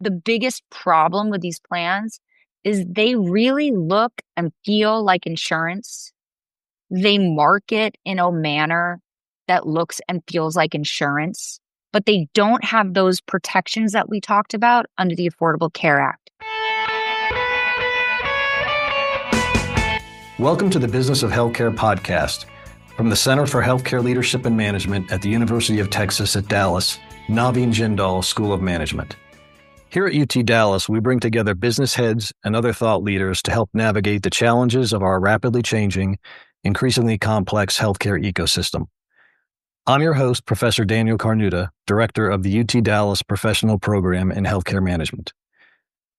The biggest problem with these plans is they really look and feel like insurance. They market in a manner that looks and feels like insurance, but they don't have those protections that we talked about under the Affordable Care Act. Welcome to the Business of Healthcare podcast. From the Center for Healthcare Leadership and Management at the University of Texas at Dallas, Naveen Jindal School of Management. Here at UT Dallas, we bring together business heads and other thought leaders to help navigate the challenges of our rapidly changing, increasingly complex healthcare ecosystem. I'm your host, Professor Dan Karnuta, Director of the UT Dallas Professional Program in Healthcare Management.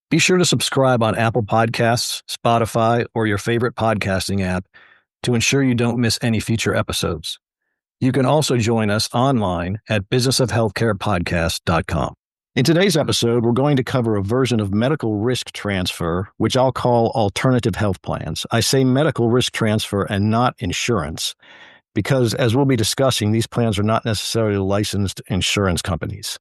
Be sure to subscribe on Apple Podcasts, Spotify, or your favorite podcasting app to ensure you don't miss any future episodes. You can also join us online at businessofhealthcarepodcast.com. In today's episode, we're going to cover a version of medical risk transfer, which I'll call alternative health plans. I say medical risk transfer and not insurance, because as we'll be discussing, these plans are not necessarily licensed insurance companies.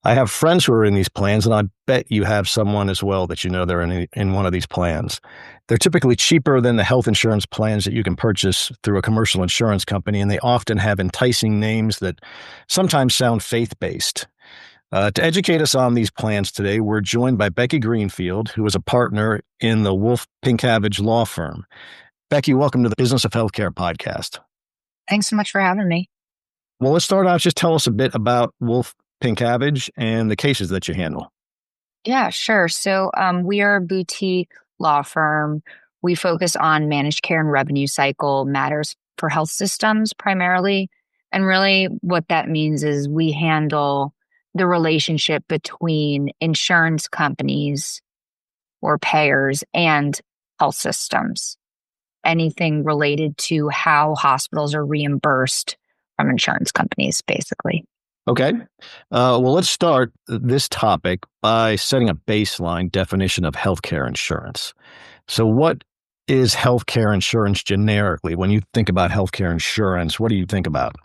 I have friends who are in these plans, and I bet you have someone as well that you know they're in one of these plans. They're typically cheaper than the health insurance plans that you can purchase through a commercial insurance company, and they often have enticing names that sometimes sound faith-based. To educate us on these plans today, we're joined by Becky Greenfield, who is a partner in the Wolfe Pincavage law firm. Becky, welcome to the Business of Healthcare podcast. Thanks so much for having me. Well, let's start out. Just tell us a bit about Wolfe Pincavage and the cases that you handle. Yeah, sure. So we are a boutique law firm. We focus on managed care and revenue cycle matters for health systems primarily. And really what that means is we handle the relationship between insurance companies or payers and health systems. Anything related to how hospitals are reimbursed from insurance companies, basically. Okay. Well, let's start this topic by setting a baseline definition of healthcare insurance. So what is healthcare insurance generically? When you think about healthcare insurance, what do you think about?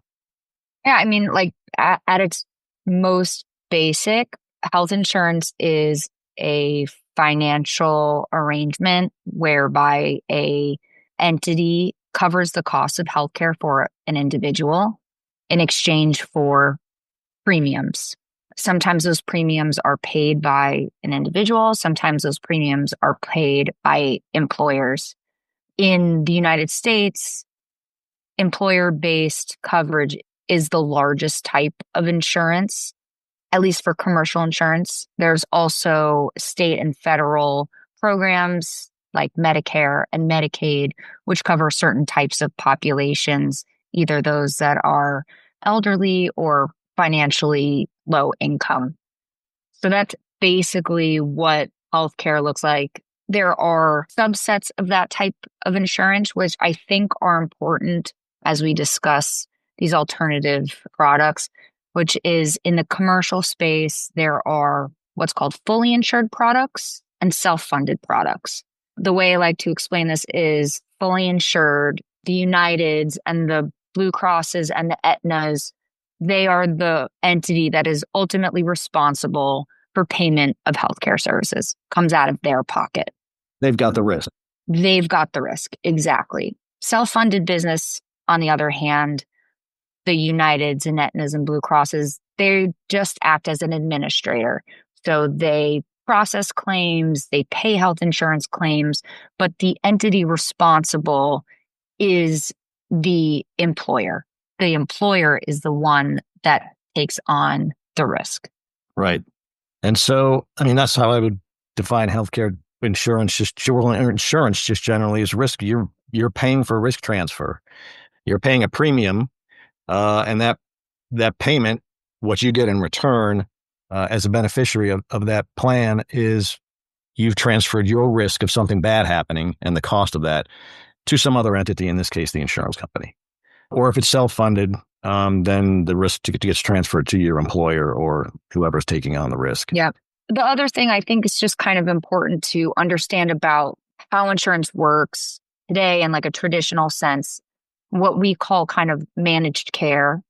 Yeah, I mean, like at its most basic, health insurance is a financial arrangement whereby a entity covers the cost of healthcare for an individual in exchange for premiums. Sometimes those premiums are paid by an individual. Sometimes those premiums are paid by employers. In the United States, employer-based coverage is the largest type of insurance, at least for commercial insurance. There's also state and federal programs like Medicare and Medicaid, which cover certain types of populations, either those that are elderly or financially low income. So that's basically what healthcare looks like. There are subsets of that type of insurance, which I think are important as we discuss these alternative products, which is in the commercial space, there are what's called fully insured products and self-funded products. The way I like to explain this is fully insured, the Uniteds and the Blue Crosses and the Aetnas, they are the entity that is ultimately responsible for payment of healthcare services, comes out of their pocket. They've got the risk. They've got the risk, exactly. Self-funded business, on the other hand, the Uniteds and Aetnas and Blue Crosses, they just act as an administrator. So they process claims, they pay health insurance claims, but the entity responsible is the employer. The employer is the one that takes on the risk. Right. And so, I mean, that's how I would define healthcare insurance. Insurance just generally is risk. You're paying for risk transfer. You're paying a premium, and that payment, what you get in return as a beneficiary of that plan is you've transferred your risk of something bad happening and the cost of that to some other entity, in this case, the insurance company. Or if it's self-funded, then the risk gets transferred to your employer or whoever's taking on the risk. Yeah. The other thing I think is just kind of important to understand about how insurance works today in like a traditional sense, what we call kind of managed care,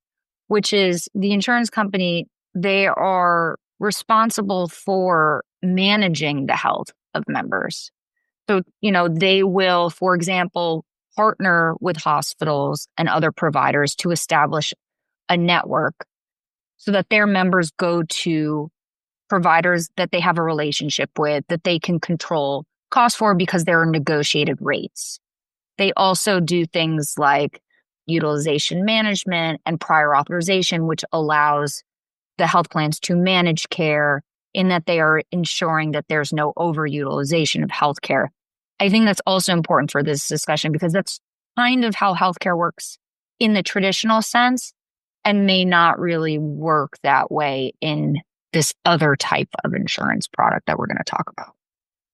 which is the insurance company, they are responsible for managing the health of members. So, they will, for example, partner with hospitals and other providers to establish a network so that their members go to providers that they have a relationship with, that they can control costs for because there are negotiated rates. They also do things like utilization management and prior authorization, which allows the health plans to manage care in that they are ensuring that there's no overutilization of healthcare. I think that's also important for this discussion because that's kind of how healthcare works in the traditional sense and may not really work that way in this other type of insurance product that we're going to talk about.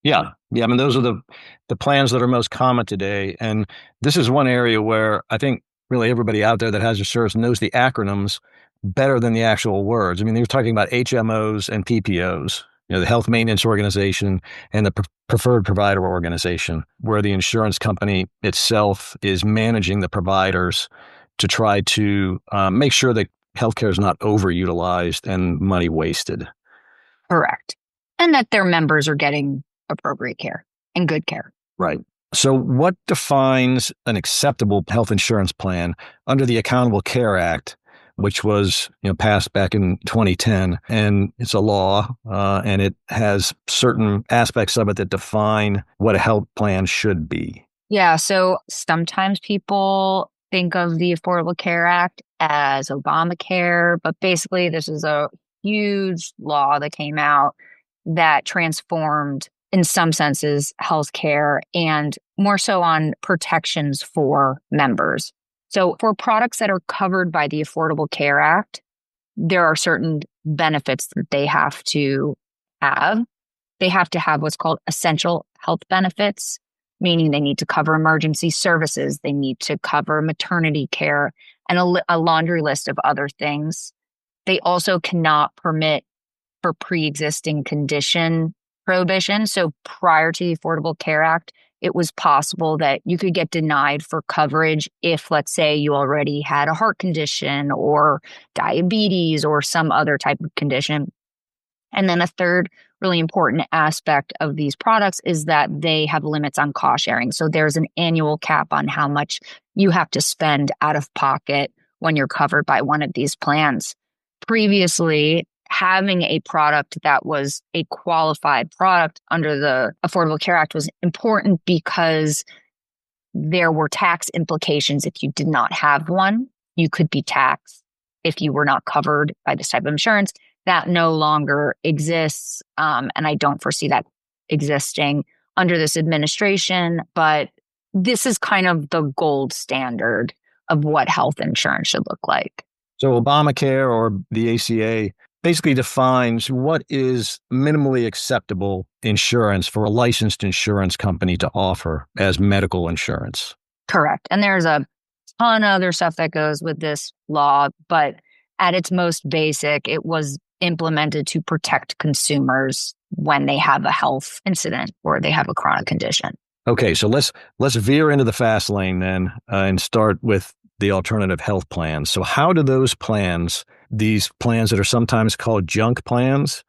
Yeah. I mean, those are the plans that are most common today. And this is one area where I think really everybody out there that has insurance knows the acronyms better than the actual words. I mean, they're talking about HMOs and PPOs, the Health Maintenance Organization and the Preferred Provider Organization, where the insurance company itself is managing the providers to try to make sure that healthcare is not overutilized and money wasted. Correct. And that their members are getting appropriate care and good care. Right. So what defines an acceptable health insurance plan under the Accountable Care Act, which was passed back in 2010, and it's a law, and it has certain aspects of it that define what a health plan should be? Yeah, so sometimes people think of the Affordable Care Act as Obamacare, but basically this is a huge law that came out that transformed, in some senses, healthcare and more so on protections for members. So for products that are covered by the Affordable Care Act, there are certain benefits that they have to have. They have to have what's called essential health benefits, meaning they need to cover emergency services, they need to cover maternity care, and a laundry list of other things. They also cannot permit for pre-existing condition prohibition. So prior to the Affordable Care Act, it was possible that you could get denied for coverage if, let's say, you already had a heart condition or diabetes or some other type of condition. And then a third really important aspect of these products is that they have limits on cost sharing. So there's an annual cap on how much you have to spend out of pocket when you're covered by one of these plans. Previously, having a product that was a qualified product under the Affordable Care Act was important because there were tax implications if you did not have one. You could be taxed if you were not covered by this type of insurance. That no longer exists, and I don't foresee that existing under this administration, but this is kind of the gold standard of what health insurance should look like. So Obamacare or the ACA basically defines what is minimally acceptable insurance for a licensed insurance company to offer as medical insurance. Correct. And there's a ton of other stuff that goes with this law, but at its most basic, it was implemented to protect consumers when they have a health incident or they have a chronic condition. Okay, so let's veer into the fast lane then and start with the alternative health plans. So how do those plans, these plans that are sometimes called junk plans,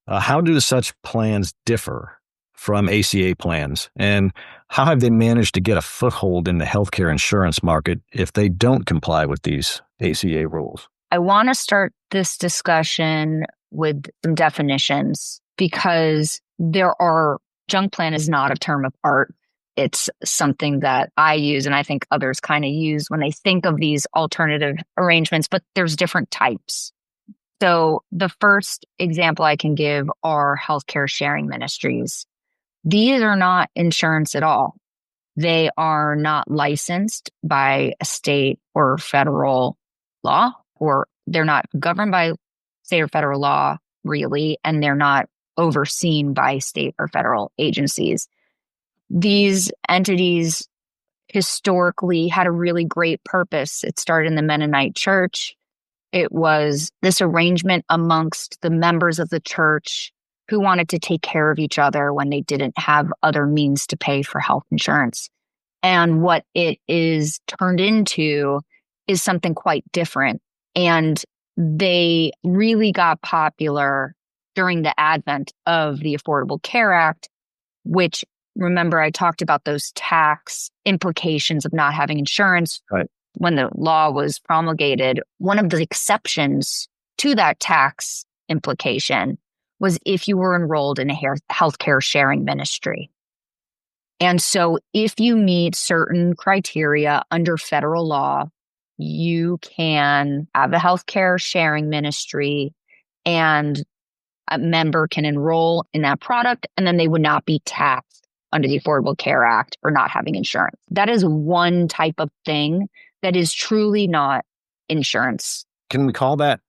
how do such plans differ from ACA plans? And how have they managed to get a foothold in the healthcare insurance market if they don't comply with these ACA rules? I want to start this discussion with some definitions because junk plan is not a term of art. It's something that I use and I think others kind of use when they think of these alternative arrangements, but there's different types. So the first example I can give are healthcare sharing ministries. These are not insurance at all. They are not licensed by a state or federal law, or they're not governed by state or federal law, really, and they're not overseen by state or federal agencies. These entities historically had a really great purpose. It started in the Mennonite Church. It was this arrangement amongst the members of the church who wanted to take care of each other when they didn't have other means to pay for health insurance. And what it is turned into is something quite different. And they really got popular during the advent of the Affordable Care Act, which, remember, I talked about those tax implications of not having insurance. Right. When the law was promulgated, one of the exceptions to that tax implication was if you were enrolled in a healthcare sharing ministry. And so if you meet certain criteria under federal law, you can have a healthcare sharing ministry and a member can enroll in that product, and then they would not be taxed under the Affordable Care Act for not having insurance. That is one type of thing that is truly not insurance. Can we call that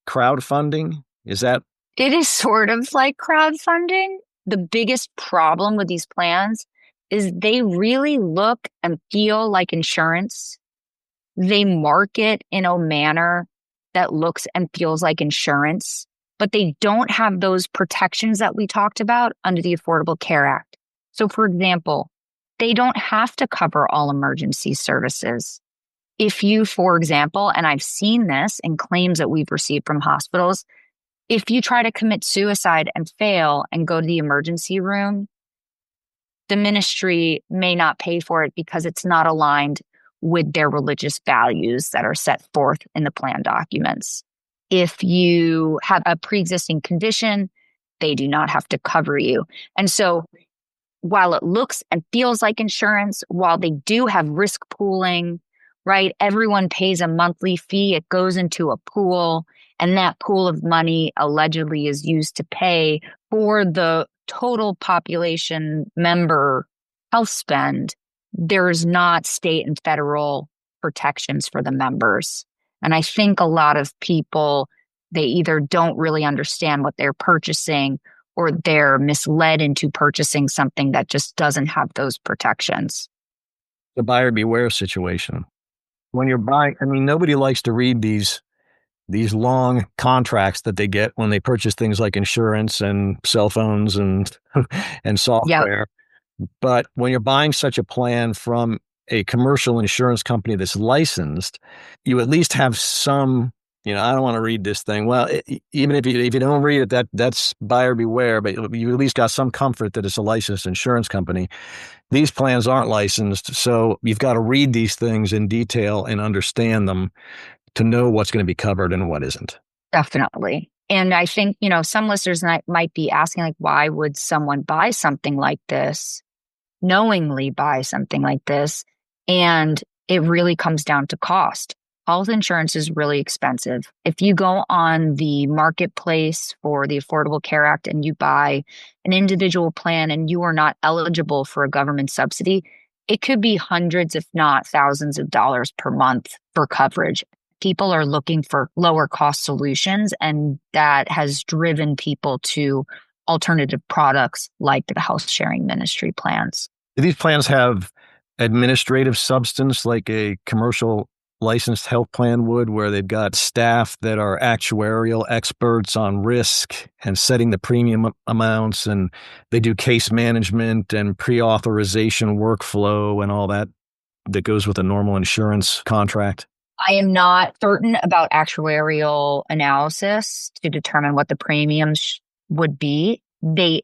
crowdfunding? Is that? It is sort of like crowdfunding. The biggest problem with these plans is they really look and feel like insurance. They market in a manner that looks and feels like insurance, but they don't have those protections that we talked about under the Affordable Care Act. So, for example, they don't have to cover all emergency services. If you, for example, and I've seen this in claims that we've received from hospitals, if you try to commit suicide and fail and go to the emergency room, the ministry may not pay for it because it's not aligned with their religious values that are set forth in the plan documents. If you have a pre-existing condition, they do not have to cover you. And so while it looks and feels like insurance, while they do have risk pooling, right? Everyone pays a monthly fee. It goes into a pool, and that pool of money allegedly is used to pay for the total population member health spend. There's not state and federal protections for the members. And I think a lot of people, they either don't really understand what they're purchasing or they're misled into purchasing something that just doesn't have those protections. The buyer beware situation. When you're buying, I mean, nobody likes to read these long contracts that they get when they purchase things like insurance and cell phones and and software. Yep. But when you're buying such a plan from a commercial insurance company that's licensed, you at least have some, I don't want to read this thing. Well, even if you don't read it, that's buyer beware, but you at least got some comfort that it's a licensed insurance company. These plans aren't licensed, so you've got to read these things in detail and understand them to know what's going to be covered and what isn't. Definitely. And I think, some listeners might be asking, like, why would someone buy something like this, knowingly buy something like this? And it really comes down to cost. Health insurance is really expensive. If you go on the marketplace for the Affordable Care Act and you buy an individual plan and you are not eligible for a government subsidy, it could be hundreds, if not thousands of dollars per month for coverage. People are looking for lower cost solutions, and that has driven people to alternative products like the health sharing ministry plans. Do these plans have administrative substance like a commercial licensed health plan would, where they've got staff that are actuarial experts on risk and setting the premium amounts, and they do case management and pre-authorization workflow and all that goes with a normal insurance contract? I am not certain about actuarial analysis to determine what the premiums would be. They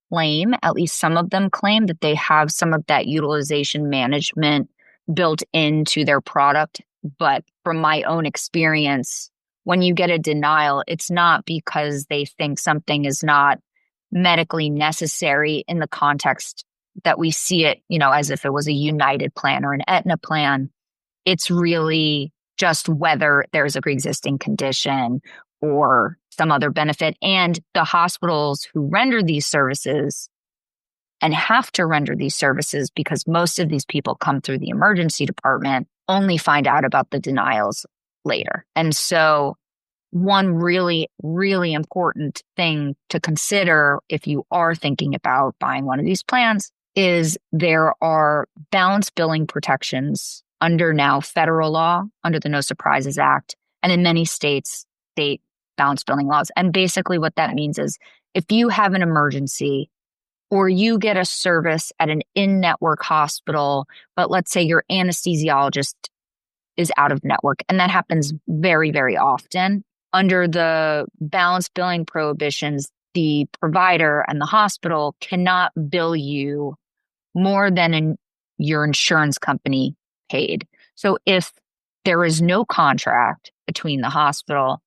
claim, at least some of them claim, that they have some of that utilization management built into their product. But from my own experience, when you get a denial, it's not because they think something is not medically necessary in the context that we see it, as if it was a United plan or an Aetna plan. It's really just whether there's a pre-existing condition or some other benefit. And the hospitals who render these services and have to render these services, because most of these people come through the emergency department, only find out about the denials later. And so one really, really important thing to consider if you are thinking about buying one of these plans is there are balance billing protections under now federal law, under the No Surprises Act, and in many states, state balance billing laws. And basically what that means is if you have an emergency or you get a service at an in-network hospital, but let's say your anesthesiologist is out of network, and that happens very, very often, under the balance billing prohibitions, the provider and the hospital cannot bill you more than your insurance company paid. So if there is no contract between the hospital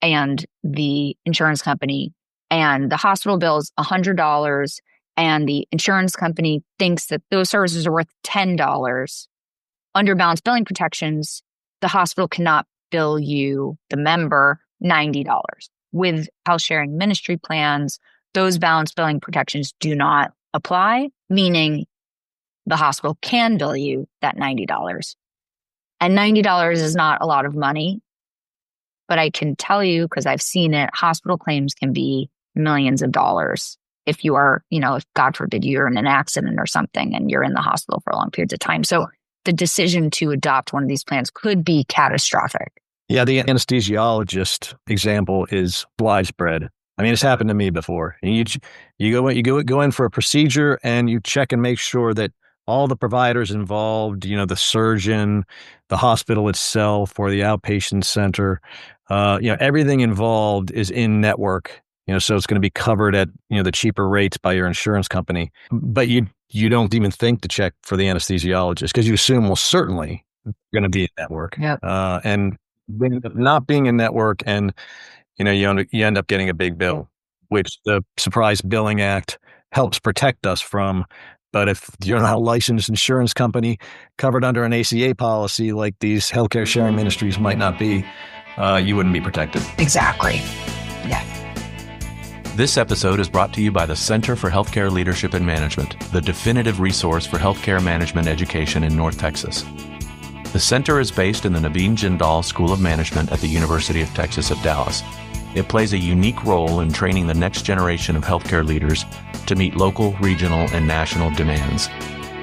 and the insurance company, and the hospital bills $100, and the insurance company thinks that those services are worth $10, under balanced billing protections, the hospital cannot bill you, the member, $90. With health sharing ministry plans, those balanced billing protections do not apply, meaning the hospital can bill you that $90. And $90 is not a lot of money, but I can tell you, because I've seen it, hospital claims can be millions of dollars if you are, if God forbid you're in an accident or something and you're in the hospital for long periods of time. So the decision to adopt one of these plans could be catastrophic. Yeah, the anesthesiologist example is widespread. I mean, it's happened to me before. And you go in for a procedure and you check and make sure that all the providers involved, the surgeon, the hospital itself, or the outpatient center, everything involved is in network. So it's going to be covered at the cheaper rates by your insurance company. But you don't even think to check for the anesthesiologist because you assume, well, certainly going to be in network. Yep. And not being in network, and you end up getting a big bill, which the Surprise Billing Act helps protect us from. But if you're not a licensed insurance company covered under an ACA policy like these healthcare sharing ministries might not be, you wouldn't be protected. Exactly. Yeah. This episode is brought to you by the Center for Healthcare Leadership and Management, the definitive resource for healthcare management education in North Texas. The center is based in the Naveen Jindal School of Management at the University of Texas at Dallas. It plays a unique role in training the next generation of healthcare leaders to meet local, regional, and national demands.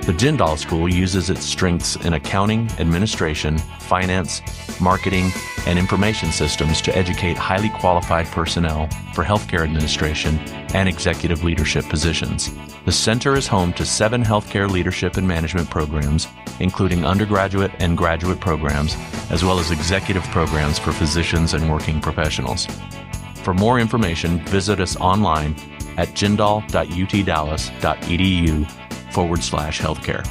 The Jindal School uses its strengths in accounting, administration, finance, marketing, and information systems to educate highly qualified personnel for healthcare administration and executive leadership positions. The center is home to 7 healthcare leadership and management programs, including undergraduate and graduate programs, as well as executive programs for physicians and working professionals. For more information, visit us online at jindal.utdallas.edu/healthcare.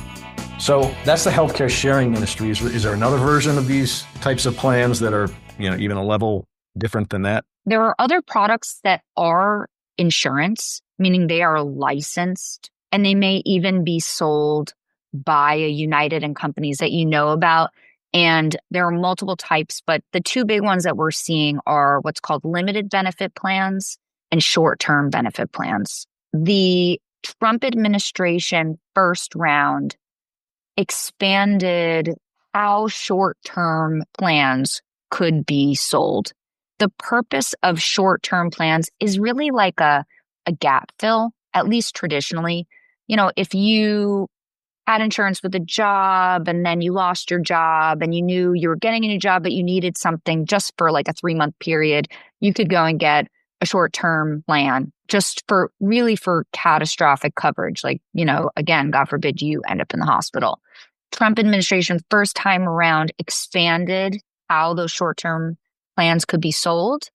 So that's the healthcare sharing ministry. Is there another version of these types of plans that are, even a level different than that? There are other products that are insurance, meaning they are licensed, and they may even be sold by a United and companies that you know about. And there are multiple types, but the 2 big ones that we're seeing are what's called limited benefit plans and short-term benefit plans. The Trump administration first round expanded how short-term plans could be sold. The purpose of short-term plans is really like a gap fill, at least traditionally. If you had insurance with a job and then you lost your job and you knew you were getting a new job, but you needed something just for like a 3-month period, you could go and get a short-term plan just for catastrophic coverage. Like, again, God forbid you end up in the hospital. Trump administration first time around expanded how those short-term plans could be sold.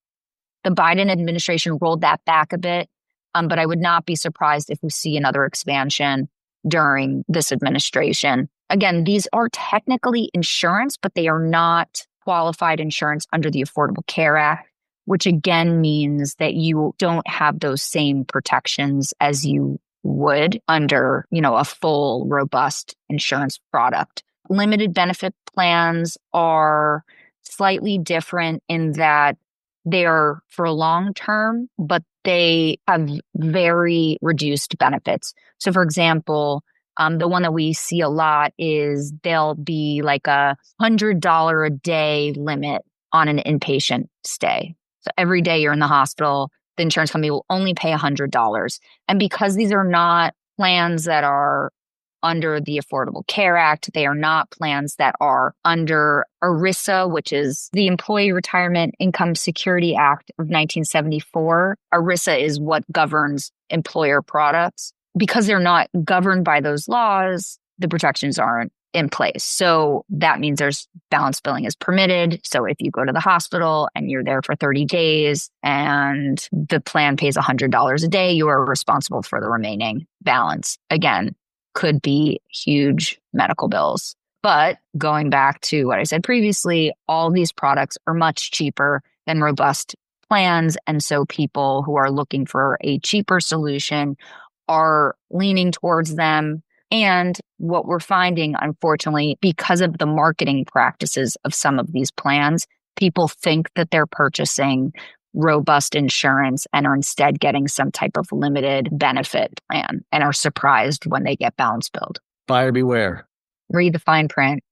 The Biden administration rolled that back a bit, but I would not be surprised if we see another expansion during this administration. Again, these are technically insurance, but they are not qualified insurance under the Affordable Care Act, which again means that you don't have those same protections as you would under, a full, robust insurance product. Limited benefit plans are slightly different in that they are for a long term, but they have very reduced benefits. So for example, the one that we see a lot is there'll be like a $100 a day limit on an inpatient stay. So every day you're in the hospital, the insurance company will only pay $100. And because these are not plans that are under the Affordable Care Act, they are not plans that are under ERISA, which is the Employee Retirement Income Security Act of 1974. ERISA is what governs employer products. Because they're not governed by those laws, the protections aren't in place. So that means there's balance billing is permitted. So if you go to the hospital and you're there for 30 days and the plan pays $100 a day, you are responsible for the remaining balance. Again, could be huge medical bills. But going back to what I said previously, all these products are much cheaper than robust plans. And so people who are looking for a cheaper solution are leaning towards them. And what we're finding, unfortunately, because of the marketing practices of some of these plans, people think that they're purchasing robust insurance and are instead getting some type of limited benefit plan and are surprised when they get balance billed. Buyer beware. Read the fine print.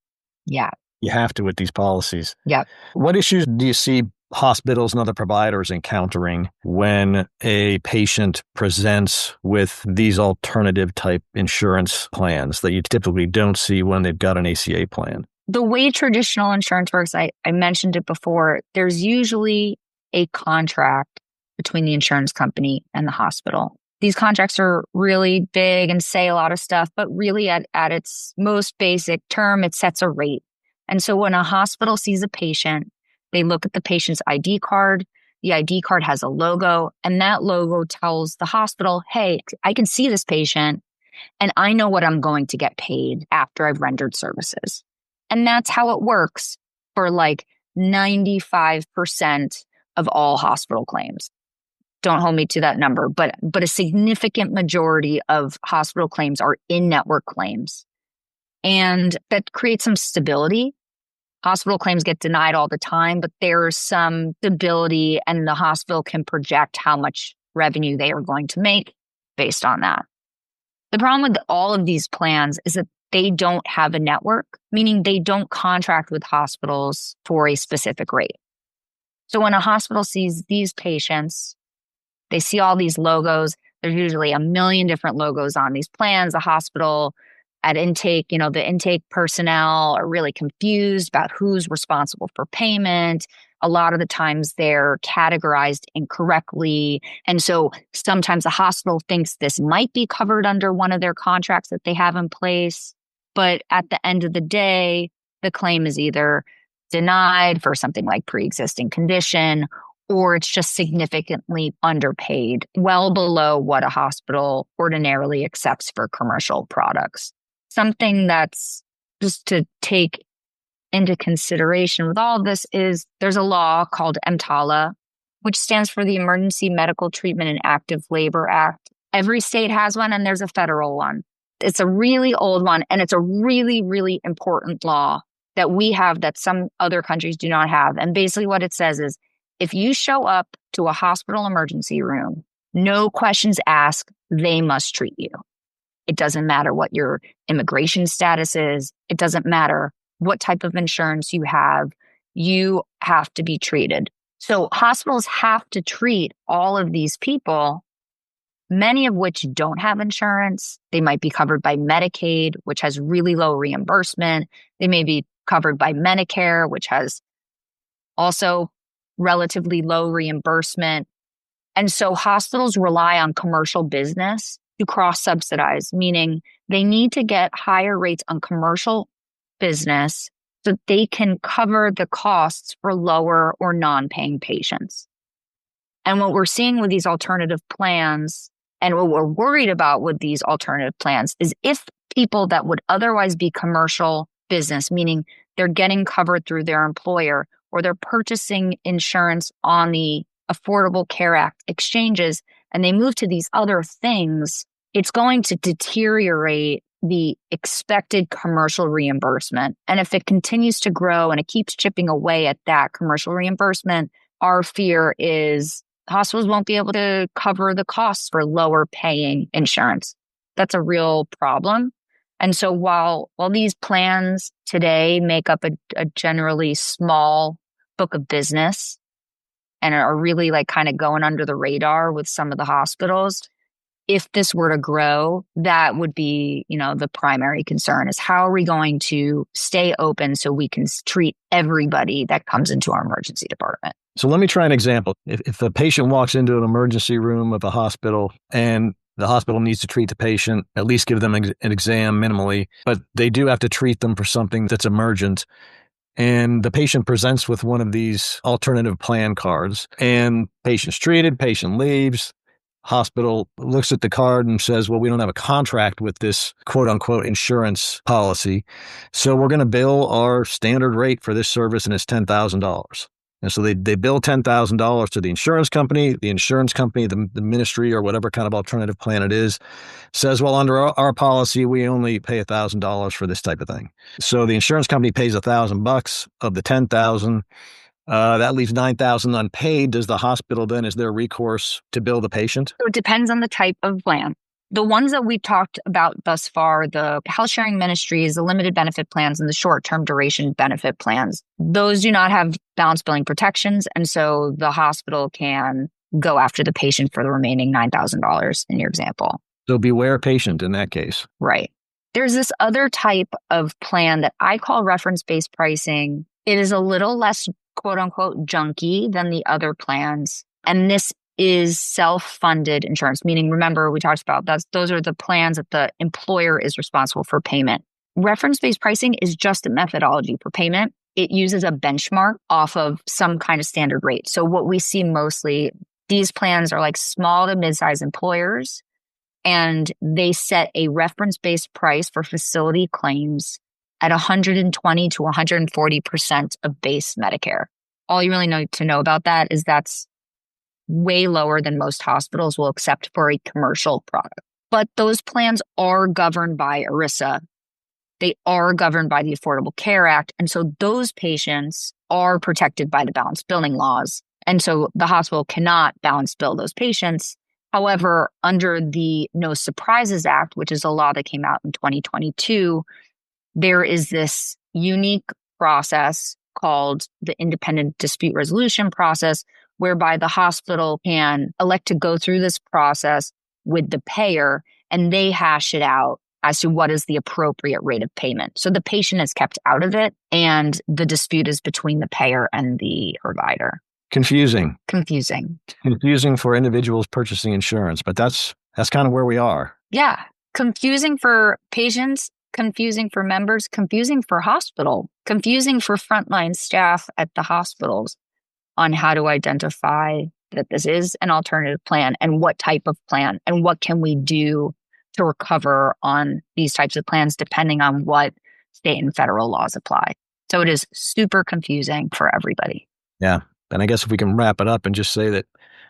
Yeah. You have to with these policies. Yep. What issues do you see hospitals and other providers encountering when a patient presents with these alternative type insurance plans that you typically don't see when they've got an ACA plan? The way traditional insurance works, I mentioned it before, there's usually a contract between the insurance company and the hospital. These contracts are really big and say a lot of stuff, but really at its most basic term, it sets a rate. And so when a hospital sees a patient, they look at the patient's ID card. The ID card has a logo, and that logo tells the hospital, hey, I can see this patient, and I know what I'm going to get paid after I've rendered services. And that's how it works for like 95% of all hospital claims. Don't hold me to that number, but a significant majority of hospital claims are in-network claims. And that creates some stability. Hospital claims get denied all the time, but there's some stability and the hospital can project how much revenue they are going to make based on that. The problem with all of these plans is that they don't have a network, meaning they don't contract with hospitals for a specific rate. So when a hospital sees these patients, they see all these logos. There's usually a million different logos on these plans. The hospital at intake, the intake personnel are really confused about who's responsible for payment. A lot of the times they're categorized incorrectly. And so sometimes the hospital thinks this might be covered under one of their contracts that they have in place. But at the end of the day, the claim is either denied for something like pre-existing condition, or it's just significantly underpaid, well below what a hospital ordinarily accepts for commercial products. Something that's just to take into consideration with all of this is there's a law called EMTALA, which stands for the Emergency Medical Treatment and Active Labor Act. Every state has one, and there's a federal one. It's a really old one, and it's a really, really important law that we have that some other countries do not have. And basically what it says is, if you show up to a hospital emergency room, no questions asked, they must treat you. It doesn't matter what your immigration status is. It doesn't matter what type of insurance you have. You have to be treated. So hospitals have to treat all of these people, many of which don't have insurance. They might be covered by Medicaid, which has really low reimbursement. They may be covered by Medicare, which has also relatively low reimbursement. And so hospitals rely on commercial business to cross-subsidize, meaning they need to get higher rates on commercial business so they can cover the costs for lower or non-paying patients. And what we're seeing with these alternative plans, and what we're worried about with these alternative plans, is if people that would otherwise be commercial business, meaning they're getting covered through their employer or they're purchasing insurance on the Affordable Care Act exchanges, and they move to these other things, it's going to deteriorate the expected commercial reimbursement. And if it continues to grow and it keeps chipping away at that commercial reimbursement, our fear is hospitals won't be able to cover the costs for lower paying insurance. That's a real problem. And so while these plans today make up a generally small book of business and are really like kind of going under the radar with some of the hospitals, if this were to grow, that would be, the primary concern is how are we going to stay open so we can treat everybody that comes into our emergency department. So let me try an example. If a patient walks into an emergency room of a hospital and The hospital needs to treat the patient, at least give them an exam minimally, but they do have to treat them for something that's emergent. And the patient presents with one of these alternative plan cards, and patient's treated, patient leaves. Hospital looks at the card and says, well, we don't have a contract with this quote unquote insurance policy. So we're going to bill our standard rate for this service, and it's $10,000. And so they bill $10,000 to the insurance company. The insurance company, the ministry or whatever kind of alternative plan it is, says, well, under our policy, we only pay $1,000 for this type of thing. So the insurance company pays $1,000 of the $10,000. That leaves $9,000 unpaid. Does the hospital then, is there recourse to bill the patient? So it depends on the type of plan. The ones that we've talked about thus far, the health sharing ministries, the limited benefit plans, and the short-term duration benefit plans, those do not have balance billing protections. And so the hospital can go after the patient for the remaining $9,000 in your example. So beware patient in that case. Right. There's this other type of plan that I call reference-based pricing. It is a little less quote unquote junky than the other plans. And this is self-funded insurance, meaning, remember, we talked about those are the plans that the employer is responsible for payment. Reference-based pricing is just a methodology for payment. It uses a benchmark off of some kind of standard rate. So what we see mostly, these plans are like small to mid-sized employers, and they set a reference-based price for facility claims at 120 to 140% of base Medicare. All you really need to know about that is that's way lower than most hospitals will accept for a commercial product. But those plans are governed by ERISA. They are governed by the Affordable Care Act. And so those patients are protected by the balance billing laws. And so the hospital cannot balance bill those patients. However, under the No Surprises Act, which is a law that came out in 2022, there is this unique process called the independent dispute resolution process, whereby the hospital can elect to go through this process with the payer, and they hash it out as to what is the appropriate rate of payment. So the patient is kept out of it, and the dispute is between the payer and the provider. Confusing for individuals purchasing insurance, but that's kind of where we are. Yeah. Confusing for patients, confusing for members, confusing for hospital, confusing for frontline staff at the hospitals on how to identify that this is an alternative plan and what type of plan and what can we do to recover on these types of plans depending on what state and federal laws apply. So it is super confusing for everybody. Yeah. And I guess if we can wrap it up and just say that,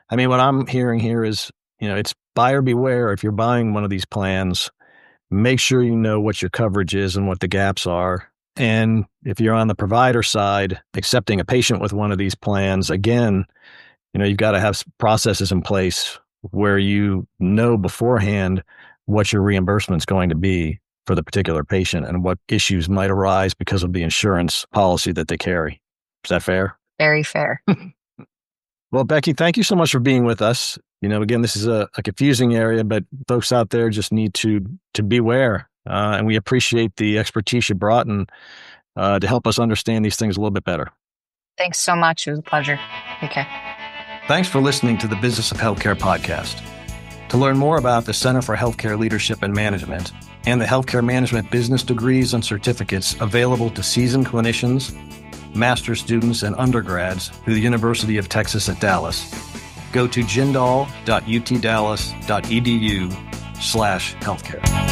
I mean, what I'm hearing here is, it's buyer beware. If you're buying one of these plans, make sure you know what your coverage is and what the gaps are. And if you're on the provider side, accepting a patient with one of these plans, again, you've got to have processes in place where you know beforehand what your reimbursement's going to be for the particular patient and what issues might arise because of the insurance policy that they carry. Is that fair? Very fair. Well, Becky, thank you so much for being with us. Again, this is a confusing area, but folks out there just need to beware. And we appreciate the expertise you brought and to help us understand these things a little bit better. Thanks so much. It was a pleasure. Take care. Thanks for listening to the Business of Healthcare podcast. To learn more about the Center for Healthcare Leadership and Management and the healthcare management business degrees and certificates available to seasoned clinicians, master's students, and undergrads through the University of Texas at Dallas, go to jindal.utdallas.edu/healthcare.